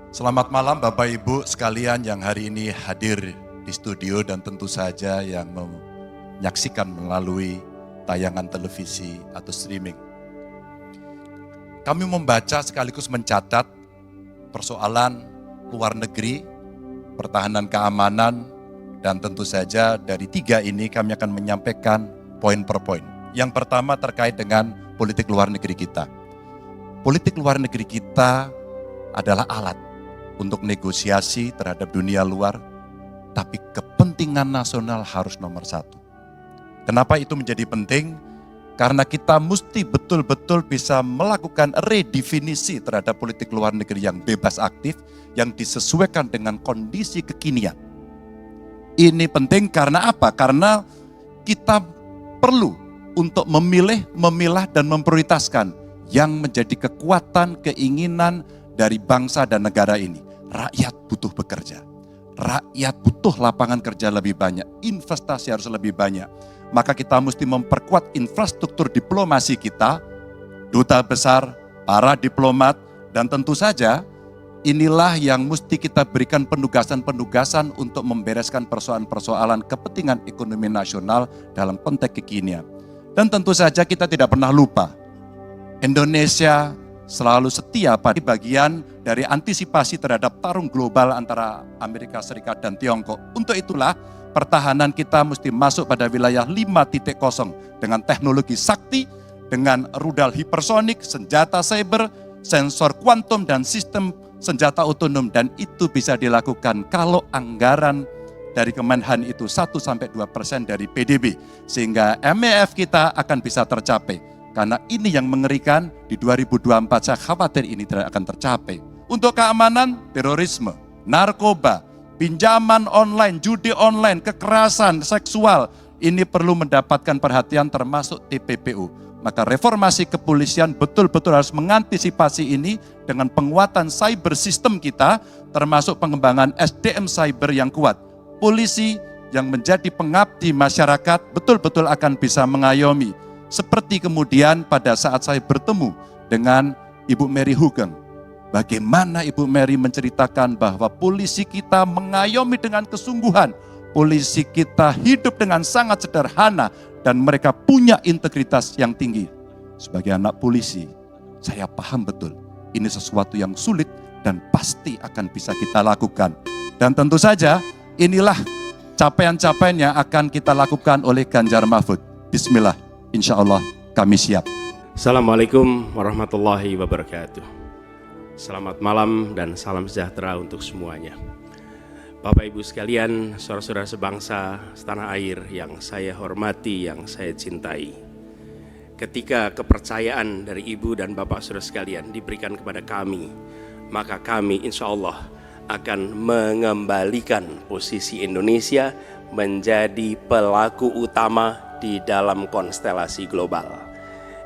Selamat malam Bapak Ibu sekalian yang hari ini hadir di studio dan tentu saja yang menyaksikan melalui tayangan televisi atau streaming. Kami membaca sekaligus mencatat persoalan luar negeri, pertahanan keamanan, dan tentu saja dari tiga ini kami akan menyampaikan poin per poin. Yang pertama terkait dengan politik luar negeri kita. Politik luar negeri kita adalah alat untuk negosiasi terhadap dunia luar, tapi kepentingan nasional harus nomor satu. Kenapa itu menjadi penting? Karena kita mesti betul-betul bisa melakukan redefinisi terhadap politik luar negeri yang bebas aktif, yang disesuaikan dengan kondisi kekinian. Ini penting karena apa? Karena kita perlu untuk memilih, memilah, dan memprioritaskan yang menjadi kekuatan, keinginan dari bangsa dan negara ini. Rakyat butuh bekerja, rakyat butuh lapangan kerja lebih banyak, investasi harus lebih banyak. Maka kita mesti memperkuat infrastruktur diplomasi kita, duta besar, para diplomat, dan tentu saja inilah yang mesti kita berikan penugasan-penugasan untuk membereskan persoalan-persoalan kepentingan ekonomi nasional dalam konteks kekinian. Dan tentu saja kita tidak pernah lupa, Indonesia selalu setia pada bagian dari antisipasi terhadap tarung global antara Amerika Serikat dan Tiongkok. Untuk itulah pertahanan kita mesti masuk pada wilayah 5.0 dengan teknologi sakti, dengan rudal hipersonik, senjata cyber, sensor kuantum, dan sistem senjata otonom. Dan itu bisa dilakukan kalau anggaran dari Kemenhan itu 1-2% dari PDB. Sehingga MEF kita akan bisa tercapai. Karena ini yang mengerikan, di 2024 saya khawatir ini tidak akan tercapai. Untuk keamanan, terorisme, narkoba, pinjaman online, judi online, kekerasan seksual, ini perlu mendapatkan perhatian termasuk TPPU. Maka reformasi kepolisian betul-betul harus mengantisipasi ini dengan penguatan cyber system kita, termasuk pengembangan SDM cyber yang kuat. Polisi yang menjadi pengabdi masyarakat betul-betul akan bisa mengayomi. Seperti kemudian pada saat saya bertemu dengan Ibu Mary Hugeng. Bagaimana Ibu Mary menceritakan bahwa polisi kita mengayomi dengan kesungguhan. Polisi kita hidup dengan sangat sederhana dan mereka punya integritas yang tinggi. Sebagai anak polisi, saya paham betul ini sesuatu yang sulit dan pasti akan bisa kita lakukan. Dan tentu saja inilah capaian-capaian yang akan kita lakukan oleh Ganjar Mahfud. Bismillah. Insya Allah kami siap. Assalamualaikum warahmatullahi wabarakatuh. Selamat malam dan salam sejahtera untuk semuanya. Bapak Ibu sekalian, saudara-saudara sebangsa setanah air yang saya hormati, yang saya cintai. Ketika kepercayaan dari Ibu dan Bapak saudara sekalian diberikan kepada kami, maka kami insya Allah akan mengembalikan posisi Indonesia menjadi pelaku utama di dalam konstelasi global.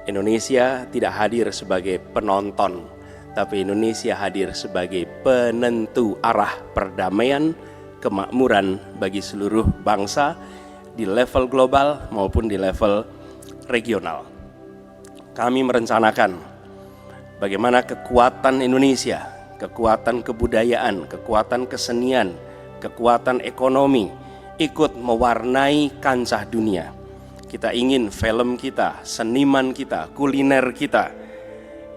Indonesia tidak hadir sebagai penonton, tapi Indonesia hadir sebagai penentu arah perdamaian, kemakmuran bagi seluruh bangsa di level global maupun di level regional. Kami merencanakan bagaimana kekuatan Indonesia, kekuatan kebudayaan, kekuatan kesenian, kekuatan ekonomi ikut mewarnai kancah dunia. Kita ingin film kita, seniman kita, kuliner kita,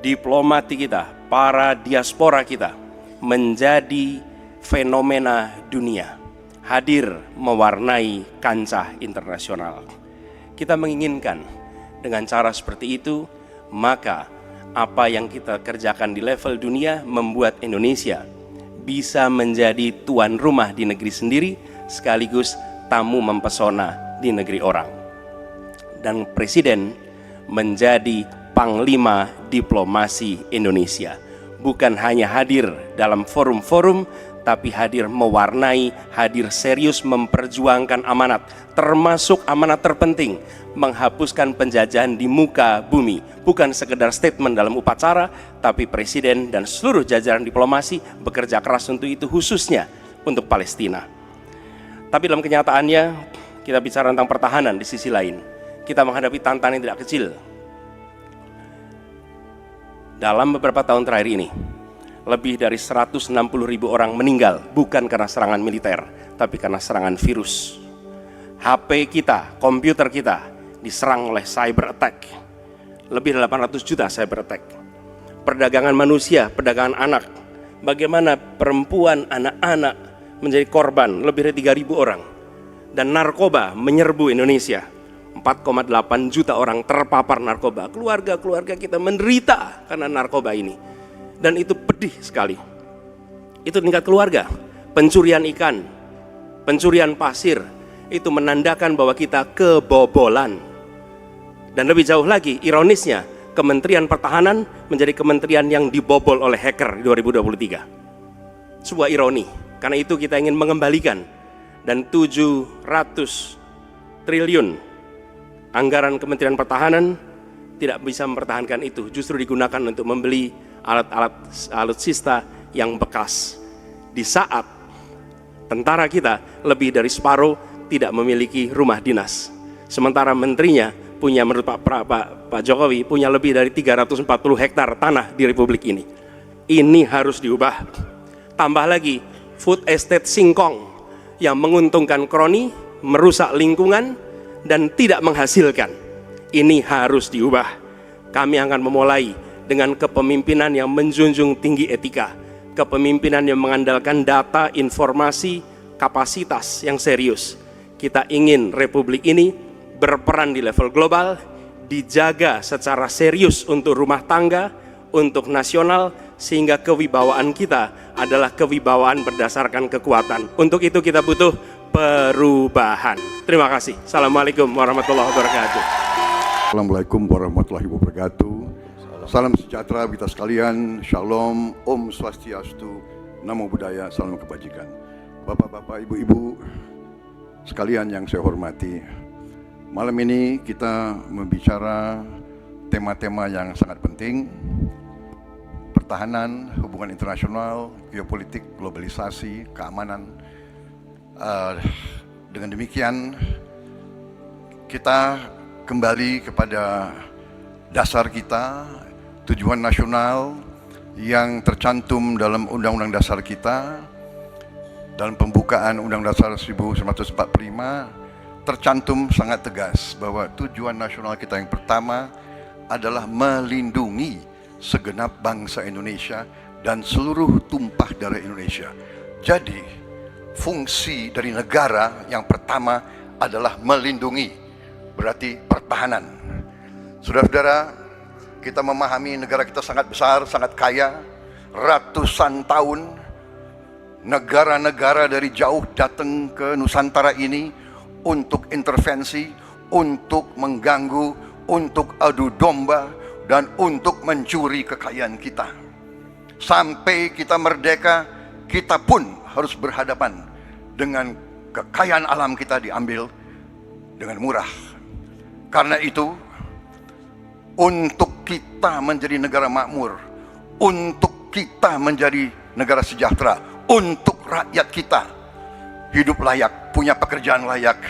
diplomati kita, para diaspora kita menjadi fenomena dunia, hadir mewarnai kancah internasional. Kita menginginkan dengan cara seperti itu, maka apa yang kita kerjakan di level dunia membuat Indonesia bisa menjadi tuan rumah di negeri sendiri, sekaligus tamu mempesona di negeri orang. Dan Presiden menjadi Panglima Diplomasi Indonesia. Bukan hanya hadir dalam forum-forum, tapi hadir mewarnai, hadir serius memperjuangkan amanat, termasuk amanat terpenting, menghapuskan penjajahan di muka bumi. Bukan sekedar statement dalam upacara, tapi Presiden dan seluruh jajaran diplomasi bekerja keras untuk itu, khususnya untuk Palestina. Tapi dalam kenyataannya, kita bicara tentang pertahanan di sisi lain. Kita menghadapi tantangan yang tidak kecil. Dalam beberapa tahun terakhir ini, lebih dari 160.000 orang meninggal, bukan karena serangan militer, tapi karena serangan virus. HP kita, komputer kita diserang oleh cyber attack, lebih dari 800 juta cyber attack. Perdagangan manusia, perdagangan anak, bagaimana perempuan, anak-anak menjadi korban, lebih dari 3.000 orang. Dan narkoba menyerbu Indonesia, 4,8 juta orang terpapar narkoba. Keluarga-keluarga kita menderita karena narkoba ini. Dan itu pedih sekali. Itu tingkat keluarga. Pencurian ikan, pencurian pasir, itu menandakan bahwa kita kebobolan. Dan lebih jauh lagi, ironisnya, Kementerian Pertahanan menjadi kementerian yang dibobol oleh hacker di 2023. Sebuah ironi, karena itu kita ingin mengembalikan. Dan 700 triliun anggaran Kementerian Pertahanan tidak bisa mempertahankan itu, justru digunakan untuk membeli alat-alat alutsista yang bekas. Di saat tentara kita lebih dari separuh tidak memiliki rumah dinas, sementara menterinya punya, menurut Pak Jokowi, punya lebih dari 340 hektar tanah di Republik ini. Ini harus diubah. Tambah lagi food estate singkong yang menguntungkan kroni, merusak lingkungan, dan tidak menghasilkan. Ini harus diubah. Kami akan memulai dengan kepemimpinan yang menjunjung tinggi etika, kepemimpinan yang mengandalkan data, informasi, kapasitas yang serius. Kita ingin Republik ini berperan di level global, dijaga secara serius untuk rumah tangga, untuk nasional, sehingga kewibawaan kita adalah kewibawaan berdasarkan kekuatan. Untuk itu kita butuh perubahan. Terima kasih. Assalamualaikum warahmatullahi wabarakatuh. Assalamualaikum warahmatullahi wabarakatuh. Salam sejahtera kita sekalian. Shalom, Om Swastiastu, Namo Buddhaya, salam kebajikan. Bapak-bapak, ibu-ibu sekalian yang saya hormati, malam ini kita membicara tema-tema yang sangat penting: pertahanan, hubungan internasional, geopolitik, globalisasi, keamanan. Dengan demikian, kita kembali kepada dasar kita, tujuan nasional yang tercantum dalam Undang-Undang Dasar kita. Dalam pembukaan Undang-Undang Dasar 1945 tercantum sangat tegas bahwa tujuan nasional kita yang pertama adalah melindungi segenap bangsa Indonesia dan seluruh tumpah darah Indonesia. Jadi fungsi dari negara yang pertama adalah melindungi, berarti pertahanan. Saudara-saudara, kita memahami negara kita sangat besar, sangat kaya, ratusan tahun negara-negara dari jauh datang ke Nusantara ini untuk intervensi, untuk mengganggu, untuk adu domba, dan untuk mencuri kekayaan kita. Sampai kita merdeka, kita pun harus berhadapan dengan kekayaan alam kita diambil dengan murah. Karena itu, untuk kita menjadi negara makmur, untuk kita menjadi negara sejahtera, untuk rakyat kita hidup layak, punya pekerjaan layak,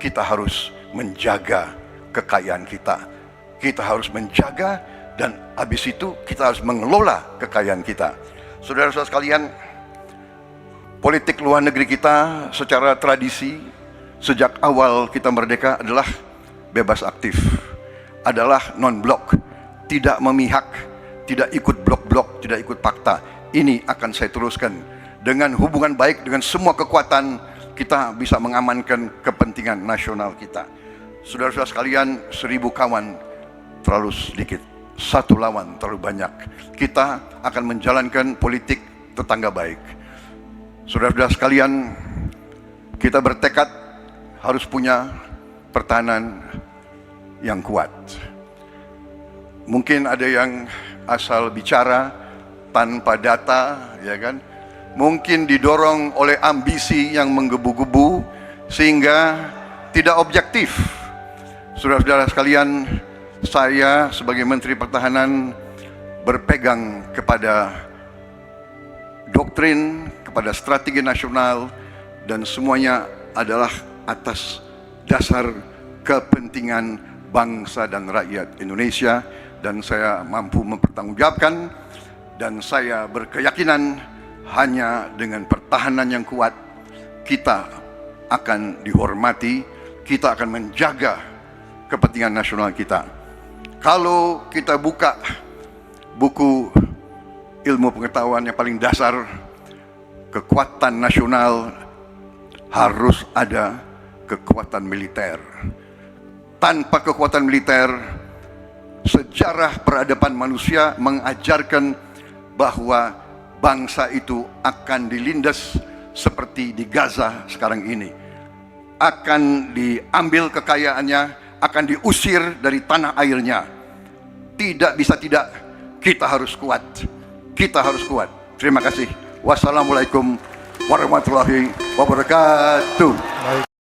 kita harus menjaga kekayaan kita. Kita harus menjaga, dan habis itu kita harus mengelola kekayaan kita. Saudara-saudara sekalian, politik luar negeri kita secara tradisi sejak awal kita merdeka adalah bebas aktif, adalah non-blok, tidak memihak, tidak ikut blok-blok, tidak ikut fakta. Ini akan saya teruskan. Dengan hubungan baik dengan semua kekuatan, kita bisa mengamankan kepentingan nasional kita. Saudara-saudara sekalian, 1000 kawan terlalu sedikit, 1 lawan terlalu banyak. Kita akan menjalankan politik tetangga baik. Saudara-saudara sekalian, kita bertekad harus punya pertahanan yang kuat. Mungkin ada yang asal bicara tanpa data, ya kan? Mungkin didorong oleh ambisi yang menggebu-gebu sehingga tidak objektif. Saudara-saudara sekalian, saya sebagai Menteri Pertahanan berpegang kepada doktrin, kepada strategi nasional, dan semuanya adalah atas dasar kepentingan bangsa dan rakyat Indonesia, dan saya mampu mempertanggungjawabkan Dan saya berkeyakinan hanya dengan pertahanan yang kuat kita akan dihormati, kita akan menjaga kepentingan nasional kita. Kalau kita buka buku ilmu pengetahuan yang paling dasar, kekuatan nasional harus ada kekuatan militer. Tanpa kekuatan militer, sejarah peradaban manusia mengajarkan bahwa bangsa itu akan dilindas seperti di Gaza sekarang ini. Akan diambil kekayaannya, akan diusir dari tanah airnya. Tidak bisa tidak, kita harus kuat. Kita harus kuat. Terima kasih. Wassalamualaikum warahmatullahi wabarakatuh.